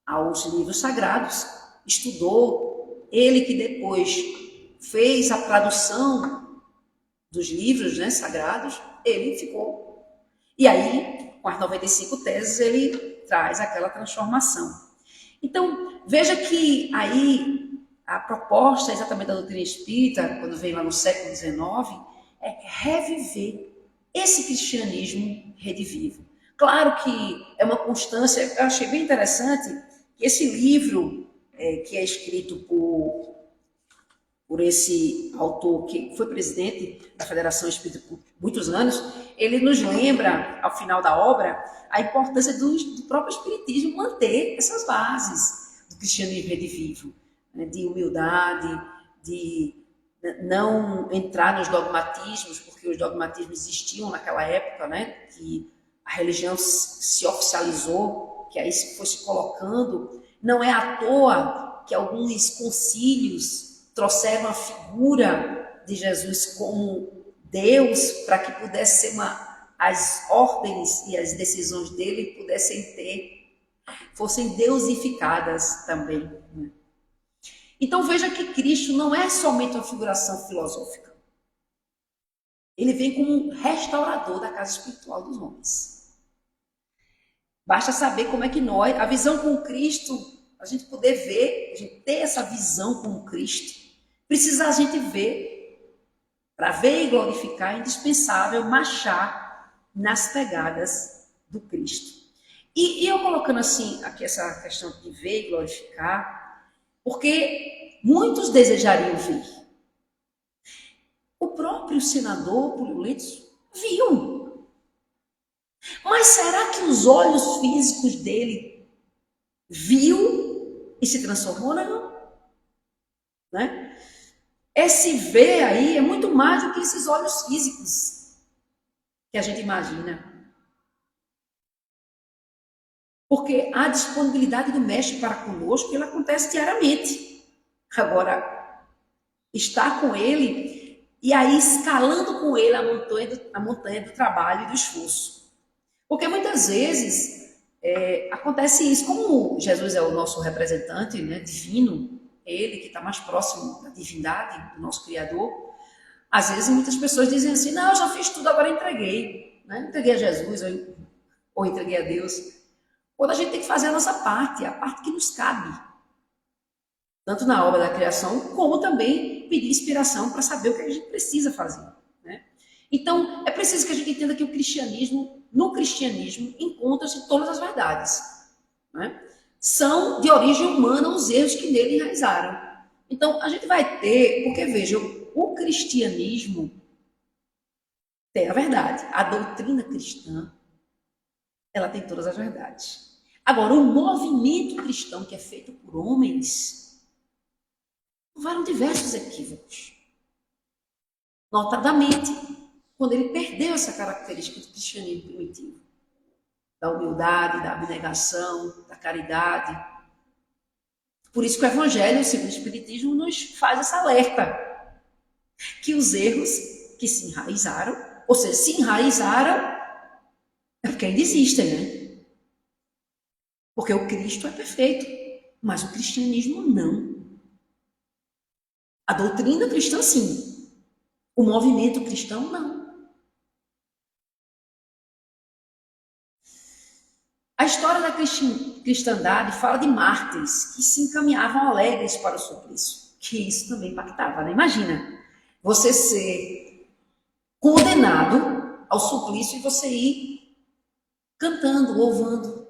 aos livros sagrados, estudou, ele que depois fez a tradução dos livros, né, sagrados, ele ficou. E aí, com as 95 teses, ele traz aquela transformação. Então, veja que aí a proposta exatamente da doutrina espírita, quando vem lá no século XIX, é reviver esse cristianismo redivivo. Claro que é uma constância, eu achei bem interessante que esse livro, que é escrito por esse autor que foi presidente da Federação Espírita por muitos anos, ele nos lembra, ao final da obra, a importância do próprio espiritismo manter essas bases do cristianismo redivivo, né, de humildade, de não entrar nos dogmatismos, porque os dogmatismos existiam naquela época, né, que a religião se oficializou, que aí foi se colocando. Não é à toa que alguns concílios trouxeram a figura de Jesus como Deus, para que pudesse ser as ordens e as decisões dele fossem deusificadas também. Né? Então veja que Cristo não é somente uma figuração filosófica. Ele vem como um restaurador da casa espiritual dos homens. Basta saber como é que nós, a visão com Cristo, a gente poder ver, a gente ter essa visão com Cristo, precisa a gente ver, para ver e glorificar, é indispensável marchar nas pegadas do Cristo. E eu colocando assim, aqui essa questão de ver e glorificar, porque muitos desejariam ver. O próprio senador Publio Lentulus viu. Mas será que os olhos físicos dele viu e se transformou? Não. Né? Esse ver aí é muito mais do que esses olhos físicos que a gente imagina. Porque a disponibilidade do mestre para conosco, ela acontece diariamente. Agora, estar com ele e aí escalando com ele a montanha do trabalho e do esforço. Porque muitas vezes acontece isso, como Jesus é o nosso representante, né, divino, ele que está mais próximo da divindade, do nosso Criador, às vezes muitas pessoas dizem assim, não, eu já fiz tudo, agora entreguei. Né? Entreguei a Jesus ou entreguei a Deus. Quando a gente tem que fazer a nossa parte, a parte que nos cabe. Tanto na obra da criação, como também pedir inspiração para saber o que a gente precisa fazer. Né? Então, é preciso que a gente entenda que no cristianismo, encontram-se todas as verdades. Né? São de origem humana os erros que nele enraizaram. Então, a gente vai ter, porque veja, o cristianismo tem a verdade. A doutrina cristã, ela tem todas as verdades. Agora, o movimento cristão que é feito por homens, houveram diversos equívocos. Notadamente, quando ele perdeu essa característica do cristianismo primitivo. Da humildade, da abnegação, da caridade. Por isso que o Evangelho, segundo o Espiritismo, nos faz essa alerta. Que os erros que se enraizaram, ou seja, se enraizaram, é porque ainda existem, né? Porque o Cristo é perfeito, mas o cristianismo não. A doutrina cristã, sim. O movimento cristão, não. A história da cristandade fala de mártires que se encaminhavam alegres para o suplício. Que isso também impactava, né? Imagina, você ser condenado ao suplício e você ir cantando, louvando.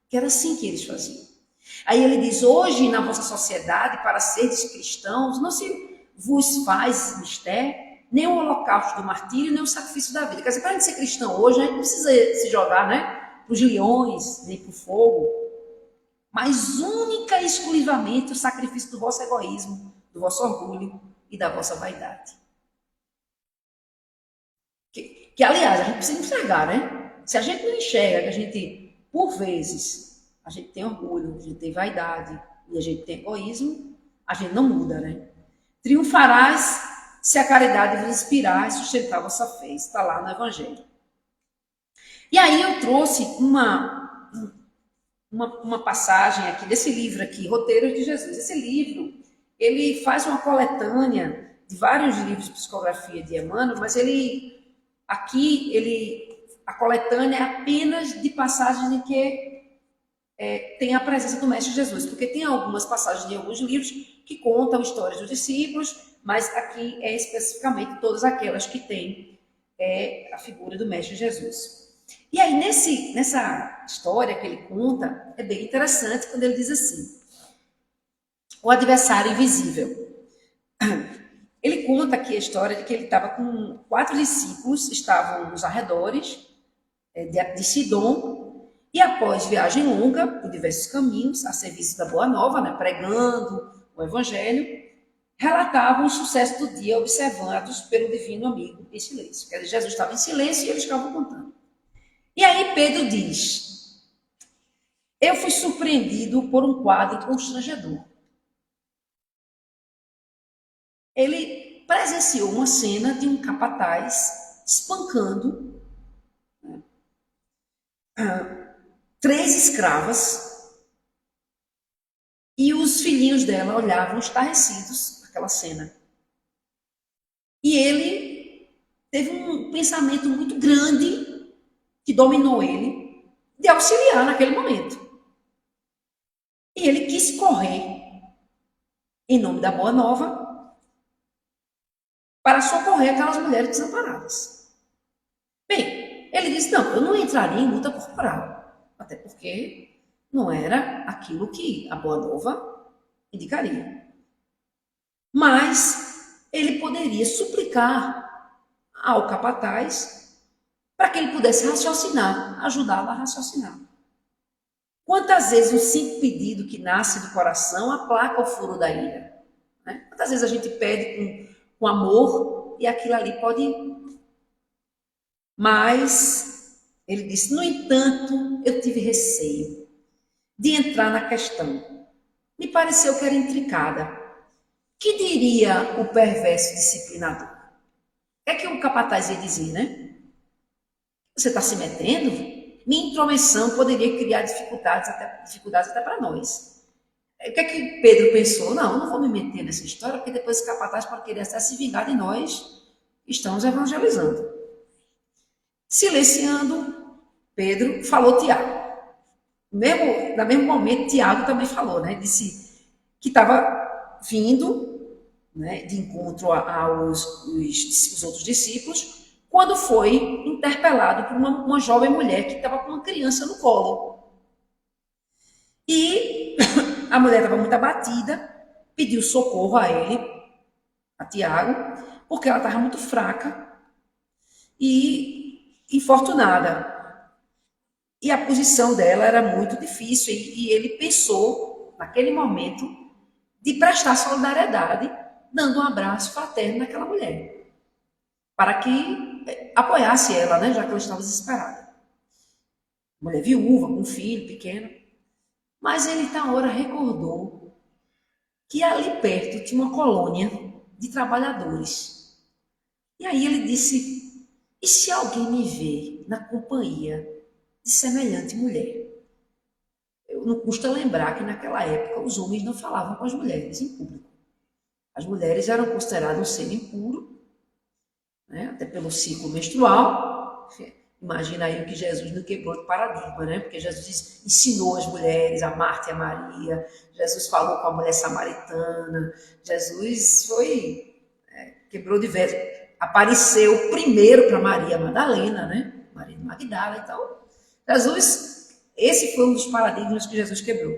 Que era assim que eles faziam. Aí ele diz, hoje na vossa sociedade, para seres cristãos, não se vos faz mistério, nem o holocausto do martírio, nem o sacrifício da vida. Quer dizer, para a gente ser cristão hoje, a gente não precisa se jogar, né? Para os leões, nem para o fogo, mas única e exclusivamente o sacrifício do vosso egoísmo, do vosso orgulho e da vossa vaidade. Que aliás, a gente precisa enxergar, né? Se a gente não enxerga que a gente, por vezes, a gente tem orgulho, a gente tem vaidade e a gente tem egoísmo, a gente não muda, né? Triunfarás se a caridade vos inspirar e sustentar a vossa fé. Está lá no Evangelho. E aí eu trouxe uma passagem aqui desse livro aqui, Roteiros de Jesus. Esse livro, ele faz uma coletânea de vários livros de psicografia de Emmanuel, mas a coletânea é apenas de passagens em que tem a presença do Mestre Jesus, porque tem algumas passagens de alguns livros que contam histórias dos discípulos, mas aqui é especificamente todas aquelas que têm a figura do Mestre Jesus. E aí, nessa história que ele conta, é bem interessante quando ele diz assim, o adversário invisível. Ele conta aqui a história de que ele estava com 4 discípulos, estavam nos arredores de Sidom, e após viagem longa, por diversos caminhos, a serviço da Boa Nova, né, pregando o Evangelho, relatavam o sucesso do dia observados pelo divino amigo em silêncio. Quer dizer, Jesus estava em silêncio e eles estavam contando. E aí Pedro diz, eu fui surpreendido por um quadro constrangedor. Ele presenciou uma cena de um capataz espancando 3 escravas e os filhinhos dela olhavam estarrecidos naquela cena. E ele teve um pensamento muito grande que dominou ele de auxiliar naquele momento. E ele quis correr em nome da Boa Nova para socorrer aquelas mulheres desamparadas. Bem, ele disse, não, eu não entraria em luta corporal, até porque não era aquilo que a Boa Nova indicaria. Mas ele poderia suplicar ao capataz para que ele pudesse raciocinar, ajudá-lo a raciocinar. Quantas vezes o simples pedido que nasce do coração aplaca o furo da ira? Né? Quantas vezes a gente pede com amor e aquilo ali pode... Mas ele disse, no entanto, eu tive receio de entrar na questão. Me pareceu que era intricada. Que diria o perverso disciplinador? que é que o capataz ia dizer, né? Você está se metendo? Minha intromissão poderia criar dificuldades até para nós. O que é que Pedro pensou? Não vou me meter nessa história, porque depois esse capataz pode querer até se vingar de nós que estamos evangelizando. Silenciando, Pedro falou Tiago. No mesmo momento, Tiago também falou, né? Disse que estava vindo, né, de encontro aos outros discípulos, quando foi interpelado por uma jovem mulher que estava com uma criança no colo. E a mulher estava muito abatida, pediu socorro a ele, a Tiago, porque ela estava muito fraca e infortunada. E a posição dela era muito difícil, e ele pensou, naquele momento, de prestar solidariedade, dando um abraço fraterno naquela mulher, para que apoiasse ela, né, já que ela estava desesperada. Mulher viúva, com um filho pequeno. Mas ele, na hora, recordou que ali perto tinha uma colônia de trabalhadores. E aí ele disse, e se alguém me vê na companhia de semelhante mulher? Não custa lembrar que naquela época os homens não falavam com as mulheres em público. As mulheres eram consideradas um ser impuro, né? Até pelo ciclo menstrual. Imagina aí o que Jesus não quebrou de paradigma, né? Porque Jesus ensinou as mulheres, a Marta e a Maria, Jesus falou com a mulher samaritana, Jesus quebrou diversos, apareceu primeiro para Maria Madalena, né? Maria de Magdala. Então, Jesus, esse foi um dos paradigmas que Jesus quebrou.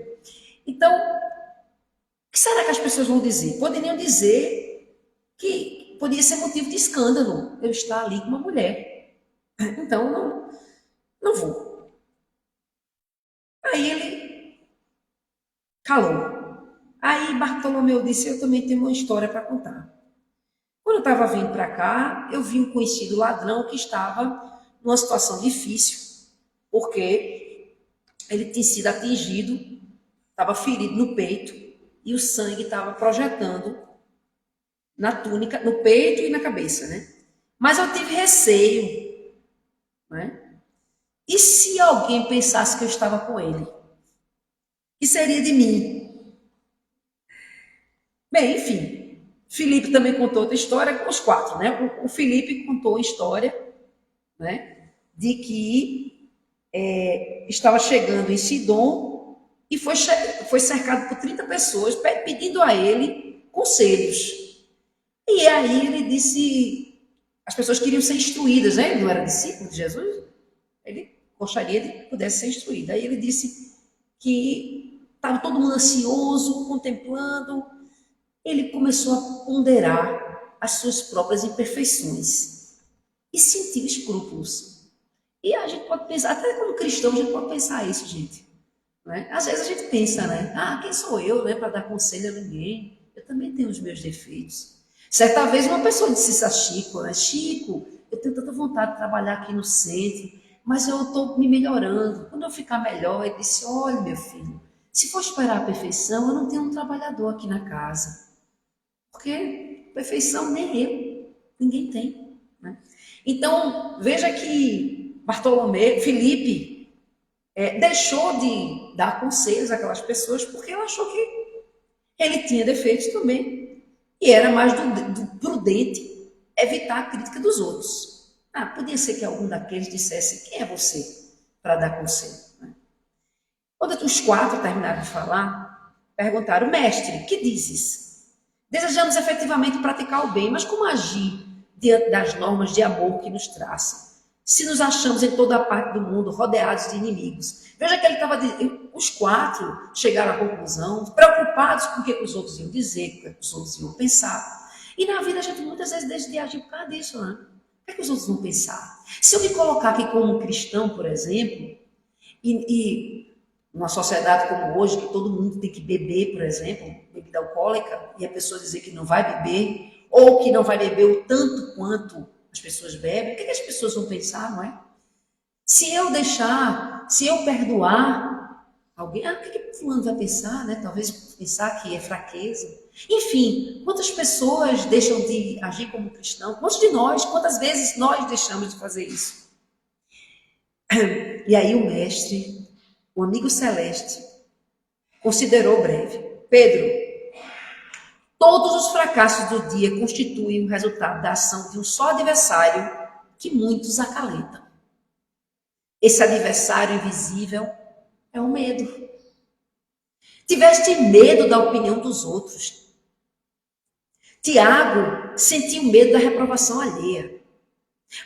Então, o que será que as pessoas vão dizer? Poderiam dizer que podia ser motivo de escândalo eu estar ali com uma mulher. Então, não vou. Aí ele calou. Aí Bartolomeu disse, eu também tenho uma história para contar. Quando eu estava vindo para cá, eu vi um conhecido ladrão que estava numa situação difícil, porque ele tinha sido atingido, estava ferido no peito, e o sangue estava projetando na túnica, no peito e na cabeça, né? Mas eu tive receio, né? E se alguém pensasse que eu estava com ele? Que seria de mim? Bem, enfim, Filipe também contou outra história com os quatro, né? O Filipe contou a história, né, de que estava chegando em Sidom e foi cercado por 30 pessoas pedindo a ele conselhos. E aí ele disse, as pessoas queriam ser instruídas, né? Ele não era discípulo de Jesus, ele gostaria de que pudesse ser instruído. Aí ele disse que estava todo mundo ansioso, contemplando. Ele começou a ponderar as suas próprias imperfeições e sentiu escrúpulos. E a gente pode pensar, até como cristão, a gente pode pensar isso, gente. Né? Às vezes a gente pensa, né? Quem sou eu, né, para dar conselho a ninguém? Eu também tenho os meus defeitos. Certa vez uma pessoa disse a Chico, né? Chico, eu tenho tanta vontade de trabalhar aqui no centro, mas eu estou me melhorando. Quando eu ficar melhor, ele disse, olha, meu filho, se for esperar a perfeição, eu não tenho um trabalhador aqui na casa. Porque perfeição nem eu, ninguém tem. Né? Então, veja que Filipe, deixou de dar conselhos àquelas pessoas porque ele achou que ele tinha defeitos também. E era mais do prudente evitar a crítica dos outros. Podia ser que algum daqueles dissesse, quem é você para dar conselho? Né? Quando os quatro terminaram de falar, perguntaram, mestre, que dizes? Desejamos efetivamente praticar o bem, mas como agir diante das normas de amor que nos traçam? Se nos achamos em toda a parte do mundo rodeados de inimigos. Veja que ele estava dizendo, os quatro chegaram à conclusão, preocupados com o que os outros iam dizer, com o que os outros iam pensar. E na vida a gente muitas vezes deixa de agir por causa disso, né? O que os outros vão pensar? Se eu me colocar aqui como um cristão, por exemplo, e numa sociedade como hoje, que todo mundo tem que beber, por exemplo, bebida alcoólica, e a pessoa dizer que não vai beber, ou que não vai beber o tanto quanto as pessoas bebem, o que as pessoas vão pensar, não é? Se eu perdoar Alguém, o que que fulano vai pensar, né? Talvez pensar que é fraqueza. Enfim, quantas pessoas deixam de agir como cristão? Quantos de nós, quantas vezes nós deixamos de fazer isso? E aí o mestre, o amigo celeste, considerou breve. Pedro, todos os fracassos do dia constituem o resultado da ação de um só adversário que muitos acalentam. Esse adversário invisível é o medo. Tiveste medo da opinião dos outros. Tiago sentiu medo da reprovação alheia.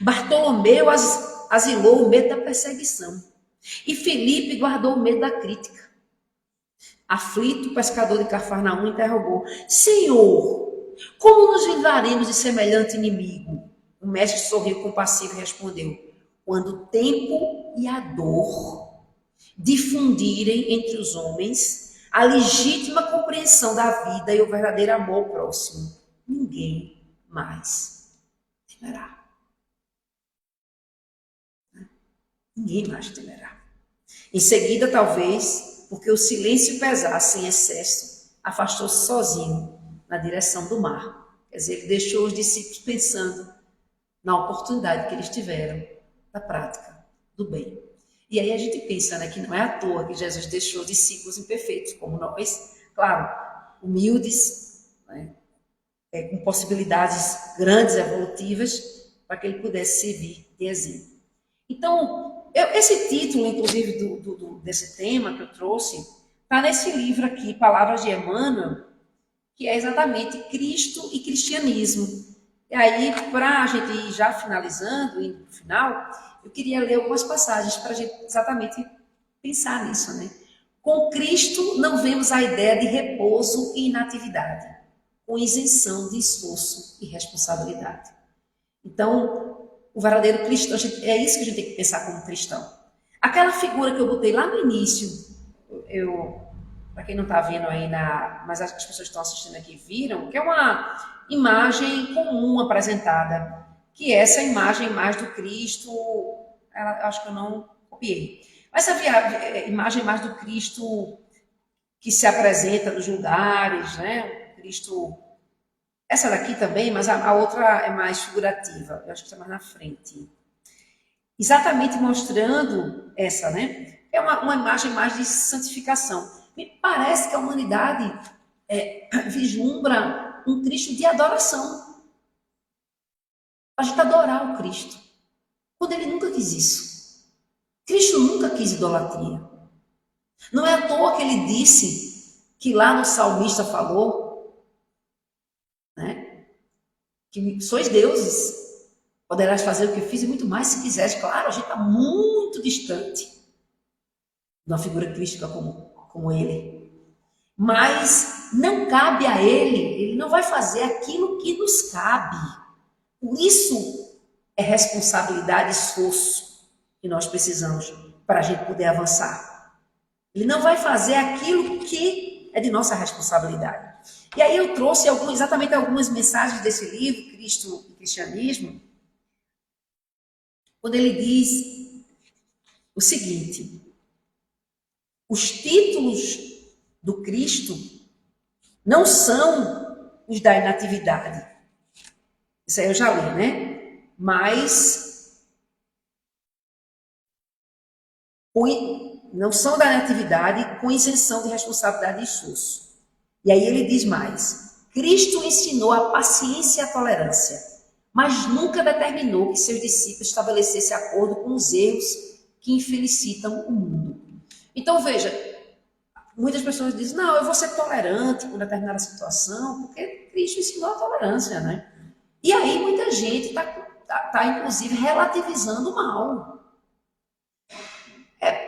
Bartolomeu asilou o medo da perseguição. E Filipe guardou o medo da crítica. Aflito, o pescador de Cafarnaum interrogou: Senhor, como nos livraremos de semelhante inimigo? O mestre sorriu compassivo e respondeu: quando o tempo e a dor difundirem entre os homens a legítima compreensão da vida e o verdadeiro amor ao próximo, ninguém mais temerá. Ninguém mais temerá. Em seguida, talvez, porque o silêncio pesasse em excesso, afastou-se sozinho na direção do mar. Quer dizer, ele deixou os discípulos pensando na oportunidade que eles tiveram da prática do bem. E aí a gente pensa, né, que não é à toa que Jesus deixou discípulos imperfeitos, como nós, claro, humildes, né, com possibilidades grandes, evolutivas, para que ele pudesse servir de exemplo. Então, esse título, inclusive, desse tema que eu trouxe, está nesse livro aqui, Palavras de Emmanuel, que é exatamente Cristo e Cristianismo. E aí, para a gente ir já finalizando, indo para o final, eu queria ler algumas passagens para a gente exatamente pensar nisso, né? Com Cristo não vemos a ideia de repouso e inatividade, com isenção de esforço e responsabilidade. Então, o verdadeiro cristão, é isso que a gente tem que pensar como cristão. Aquela figura que eu botei lá no início, para quem não está vendo aí, mas as pessoas que estão assistindo aqui viram, que é uma imagem comum apresentada, que é essa imagem mais do Cristo, acho que eu não copiei, mas essa imagem mais do Cristo que se apresenta nos lugares, né? Cristo, essa daqui também, mas a outra é mais figurativa, eu acho que está mais na frente. Exatamente mostrando essa, né? É uma imagem mais de santificação. Me parece que a humanidade vislumbra um Cristo de adoração. A gente adorar o Cristo. Quando ele nunca quis isso. Cristo nunca quis idolatria. Não é à toa que ele disse, que lá no salmista falou, né? Que sois deuses. Poderás fazer o que eu fiz e muito mais se quiseres. Claro, a gente está muito distante de uma figura crística como ele. Mas não cabe a ele não vai fazer aquilo que nos cabe. Por isso é responsabilidade e esforço que nós precisamos para a gente poder avançar. Ele não vai fazer aquilo que é de nossa responsabilidade. E aí eu trouxe exatamente algumas mensagens desse livro, Cristo e Cristianismo, quando ele diz o seguinte: os títulos do Cristo não são os da inatividade. Isso aí eu já li, né? Mas não são da inatividade com isenção de responsabilidade e esforço. E aí ele diz mais: Cristo ensinou a paciência e a tolerância, mas nunca determinou que seus discípulos estabelecessem acordo com os erros que infelicitam o mundo. Então, veja, muitas pessoas dizem, não, eu vou ser tolerante com determinada situação, porque Cristo ensinou a tolerância, né? E aí muita gente está inclusive, relativizando o mal.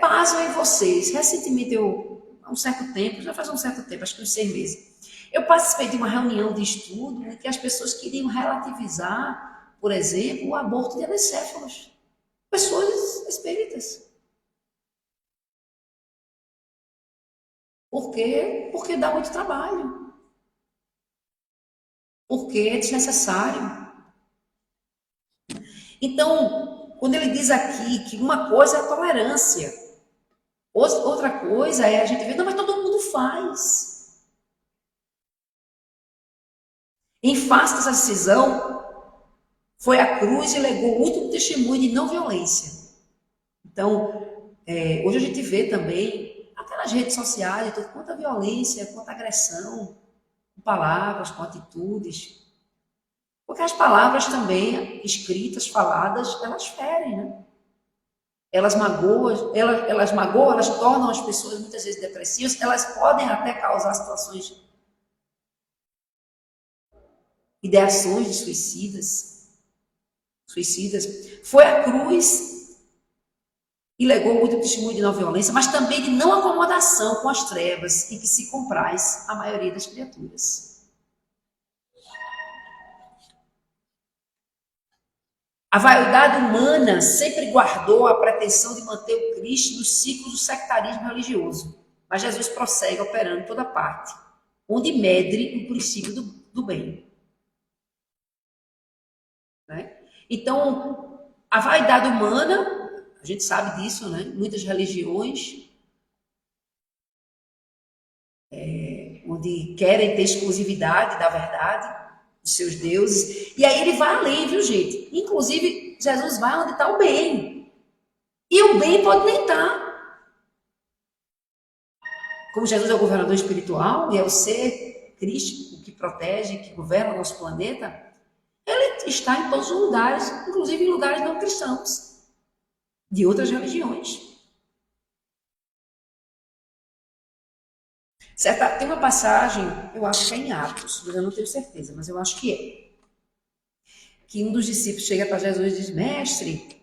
Pasmem em vocês. Recentemente, há um certo tempo, já faz um certo tempo, acho que uns 6 meses, eu participei de uma reunião de estudo em que as pessoas queriam relativizar, por exemplo, o aborto de anencéfalos. Pessoas espíritas. Por quê? Porque dá muito trabalho. Porque é desnecessário. Então, quando ele diz aqui que uma coisa é a tolerância, Outra coisa é a gente ver, não, mas todo mundo faz. Em face dessa decisão, foi a cruz e legou muito testemunho de não violência. Então, hoje a gente vê também, até nas redes sociais, quanta violência, quanta agressão, com palavras, com atitudes. Porque as palavras também, escritas, faladas, elas ferem, né? Elas magoam, elas tornam as pessoas muitas vezes depressivas, elas podem até causar situações, ideações de suicidas. Foi a cruz e legou muito testemunho de não violência, mas também de não acomodação com as trevas em que se compraz a maioria das criaturas. A vaidade humana sempre guardou a pretensão de manter o Cristo nos ciclos do sectarismo religioso, mas Jesus prossegue operando em toda parte, onde medre o princípio do bem. Né? Então, a vaidade humana, a gente sabe disso, né? Muitas religiões, onde querem ter exclusividade da verdade, dos seus deuses, e aí ele vai além, viu, gente? Inclusive, Jesus vai onde está o bem. E o bem pode nem estar. Como Jesus é o governador espiritual e é o ser crístico que protege, que governa o nosso planeta, ele está em todos os lugares, inclusive em lugares não cristãos, de outras religiões. Tem uma passagem, eu acho que é em Atos, mas eu não tenho certeza, mas eu acho que é. Que um dos discípulos chega para Jesus e diz: Mestre,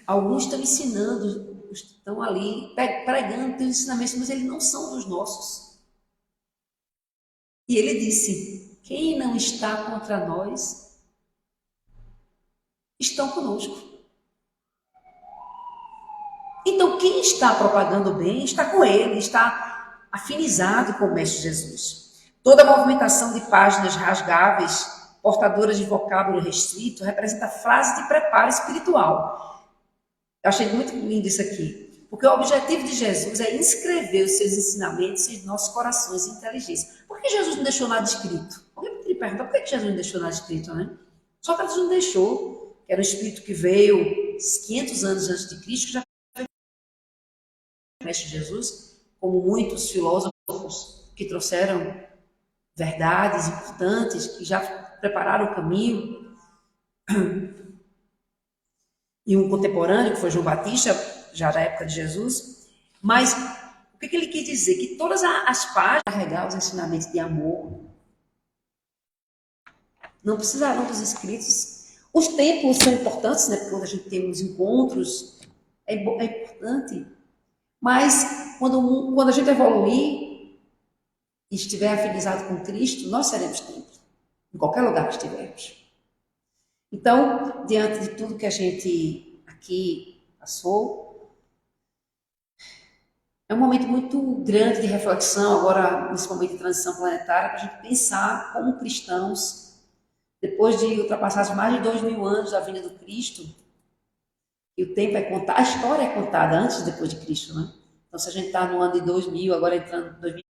alguns estão ensinando, estão ali pregando, têm ensinamentos, mas eles não são dos nossos. E ele disse: quem não está contra nós, estão conosco. Então, quem está propagando o bem está com ele, está afinizado com o Mestre Jesus. Toda movimentação de páginas rasgáveis, portadoras de vocábulo restrito, representa frase de preparo espiritual. Eu achei muito lindo isso aqui. Porque o objetivo de Jesus é inscrever os seus ensinamentos em nossos corações e inteligência. Por que Jesus não deixou nada escrito? Alguém poderia perguntar, por que Jesus não deixou nada escrito, né? Só que Jesus não deixou, que era um espírito que veio 500 anos antes de Cristo, que já Mestre Jesus, como muitos filósofos que trouxeram verdades importantes, que já prepararam o caminho, e um contemporâneo, que foi João Batista, já da época de Jesus. Mas o que ele quis dizer? Que todas as páginas carregar os ensinamentos de amor não precisarão dos escritos. Os tempos são importantes, né? Quando a gente tem os encontros, é importante. Mas quando a gente evoluir e estiver afinizado com Cristo, nós seremos templo, em qualquer lugar que estivermos. Então, diante de tudo que a gente aqui passou, é um momento muito grande de reflexão, agora nesse momento de transição planetária, para a gente pensar como cristãos, depois de ultrapassar mais de 2000 anos da vinda do Cristo, e o tempo é contado, a história é contada antes e depois de Cristo, né? Então, se a gente está no ano de 2000, agora entrando em 2000,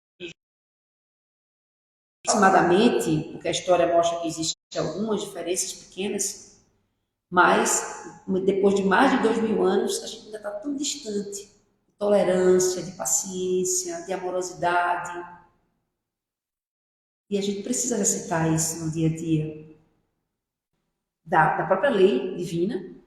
aproximadamente, porque a história mostra que existem algumas diferenças pequenas, mas depois de mais de 2000 anos, a gente ainda está tão distante de tolerância, de paciência, de amorosidade. E a gente precisa recitar isso no dia a dia da própria lei divina,